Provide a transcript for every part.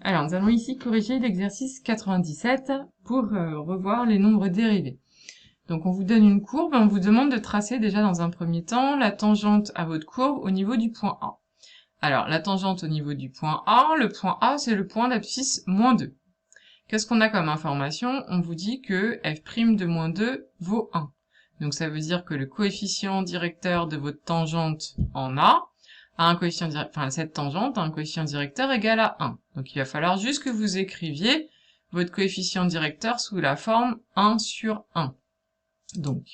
Alors, nous allons ici corriger l'exercice 97 pour revoir les nombres dérivés. Donc, on vous donne une courbe et on vous demande de tracer déjà dans un premier temps la tangente à votre courbe au niveau du point A. Alors, la tangente au niveau du point A, le point A, c'est le point d'abscisse moins 2. Qu'est-ce qu'on a comme information? On vous dit que f' de moins 2 vaut 1. Donc, ça veut dire que le coefficient directeur de votre tangente en A a un coefficient cette tangente a un coefficient directeur égal à 1. Donc il va falloir juste que vous écriviez votre coefficient directeur sous la forme 1 sur 1. Donc,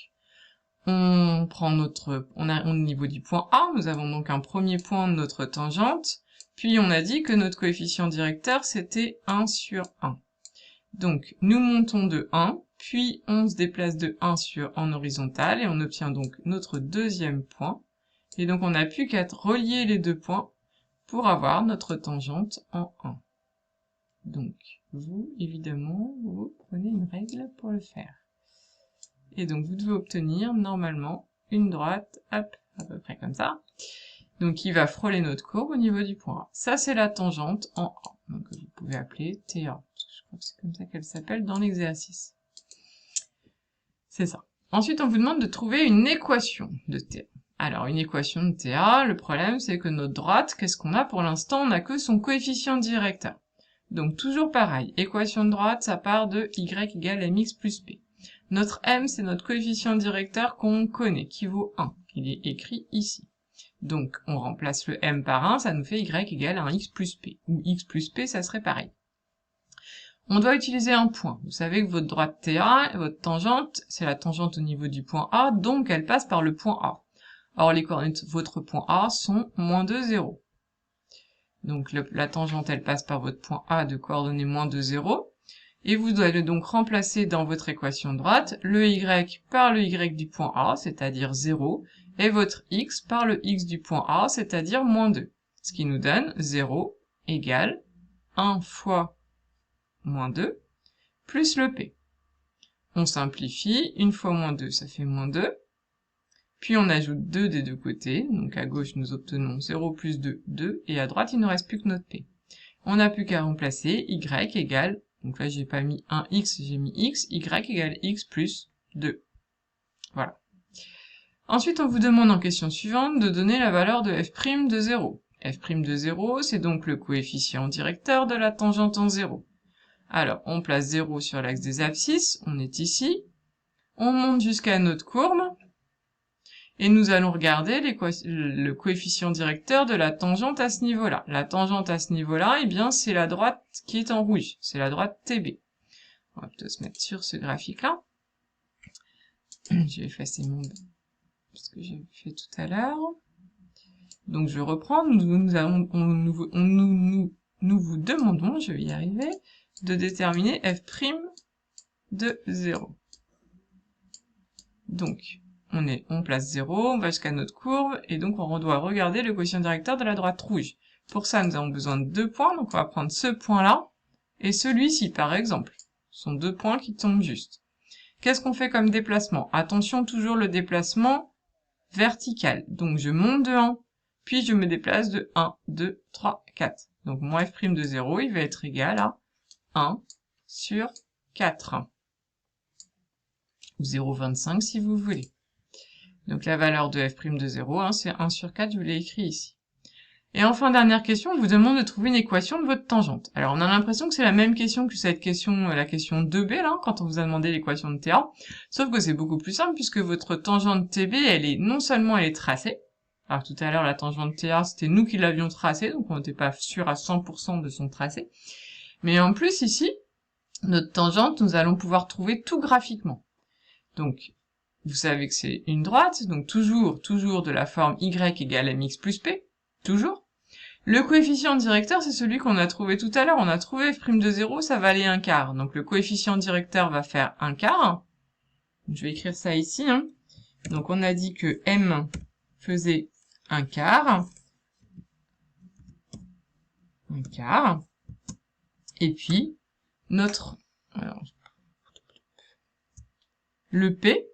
on prend au niveau du point A, nous avons donc un premier point de notre tangente, puis on a dit que notre coefficient directeur c'était 1 sur 1. Donc, nous montons de 1, puis on se déplace de 1 en horizontal, et on obtient donc notre deuxième point. Et donc, on n'a plus qu'à relier les deux points pour avoir notre tangente en 1. Donc, vous, évidemment, vous prenez une règle pour le faire. Et donc, vous devez obtenir, normalement, une droite, hop, à peu près comme ça. Donc, qui va frôler notre courbe au niveau du point A. Ça, c'est la tangente en A. Donc, vous pouvez appeler TA. Je crois que c'est comme ça qu'elle s'appelle dans l'exercice. C'est ça. Ensuite, on vous demande de trouver une équation de TA. Alors, une équation de TA, le problème, c'est que notre droite, qu'est-ce qu'on a pour l'instant? On n'a que son coefficient directeur. Donc, toujours pareil. Équation de droite, ça part de y égale mx plus p. Notre m, c'est notre coefficient directeur qu'on connaît, qui vaut 1. Il est écrit ici. Donc, on remplace le m par 1, ça nous fait y égale à un x plus p. Ou x plus p, ça serait pareil. On doit utiliser un point. Vous savez que votre droite TA, votre tangente, c'est la tangente au niveau du point A, donc elle passe par le point A. Or, les coordonnées de votre point A sont moins 2, 0. Donc, la tangente, elle passe par votre point A de coordonnées moins 2, 0. Et vous devez donc remplacer dans votre équation de droite le y par le y du point A, c'est-à-dire 0, et votre x par le x du point A, c'est-à-dire moins 2. Ce qui nous donne 0 égale 1 fois moins 2 plus le p. On simplifie, 1 fois moins 2, ça fait moins 2. Puis on ajoute 2 des deux côtés, donc à gauche nous obtenons 0 plus 2, 2, et à droite il ne reste plus que notre p. On n'a plus qu'à remplacer y égale, donc là j'ai pas mis un x, j'ai mis x, y égale x plus 2. Voilà. Ensuite on vous demande en question suivante de donner la valeur de f' de 0. f' de 0, c'est donc le coefficient directeur de la tangente en 0. Alors on place 0 sur l'axe des abscisses, on est ici, on monte jusqu'à notre courbe, et nous allons regarder le coefficient directeur de la tangente à ce niveau-là. La tangente à ce niveau-là, eh bien, c'est la droite qui est en rouge. C'est la droite TB. On va plutôt se mettre sur ce graphique-là. Je vais effacer ce que j'ai fait tout à l'heure. Donc, je reprends. Nous vous demandons, je vais y arriver, de déterminer f' de 0. Donc, on place 0, on va jusqu'à notre courbe, et donc on doit regarder le coefficient directeur de la droite rouge. Pour ça, nous avons besoin de 2 points, donc on va prendre ce point-là, et celui-ci, par exemple. Ce sont 2 points qui tombent juste. Qu'est-ce qu'on fait comme déplacement? Attention, toujours le déplacement vertical. Donc je monte de 1, puis je me déplace de 1, 2, 3, 4. Donc mon f' de 0, il va être égal à 1 sur 4. Ou 0,25 si vous voulez. Donc la valeur de f' de 0, c'est 1 sur 4, je vous l'ai écrit ici. Et enfin, dernière question, on vous demande de trouver une équation de votre tangente. Alors on a l'impression que c'est la même question que cette question, la question 2b, là, quand on vous a demandé l'équation de TA, sauf que c'est beaucoup plus simple, puisque votre tangente TB, non seulement elle est tracée, alors tout à l'heure la tangente TA, c'était nous qui l'avions tracée, donc on n'était pas sûr à 100% de son tracé, mais en plus ici, notre tangente, nous allons pouvoir trouver tout graphiquement. Donc, vous savez que c'est une droite, donc toujours de la forme y égale à mx plus p, toujours. Le coefficient directeur, c'est celui qu'on a trouvé tout à l'heure. On a trouvé f' de 0, ça valait 1/4. Donc le coefficient directeur va faire 1/4. Je vais écrire ça ici. Donc on a dit que m faisait 1/4. 1/4. Et puis, le p,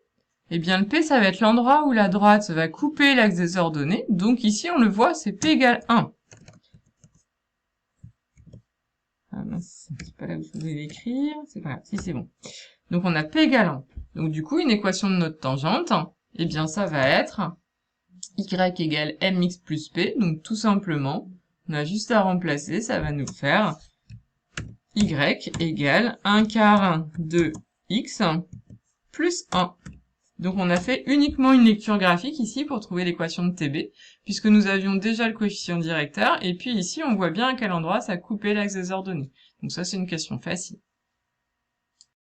eh bien le p, ça va être l'endroit où la droite va couper l'axe des ordonnées. Donc ici, on le voit, c'est p égale 1. mince, c'est pas là où je voulais l'écrire, c'est pas grave, si c'est bon. Donc on a P égale 1. Donc du coup, une équation de notre tangente, eh bien ça va être y égale mx plus p, donc tout simplement, on a juste à remplacer, ça va nous faire y égale 1 quart de x plus 1. Donc on a fait uniquement une lecture graphique ici pour trouver l'équation de TB, puisque nous avions déjà le coefficient directeur, et puis ici on voit bien à quel endroit ça coupait l'axe des ordonnées. Donc ça c'est une question facile.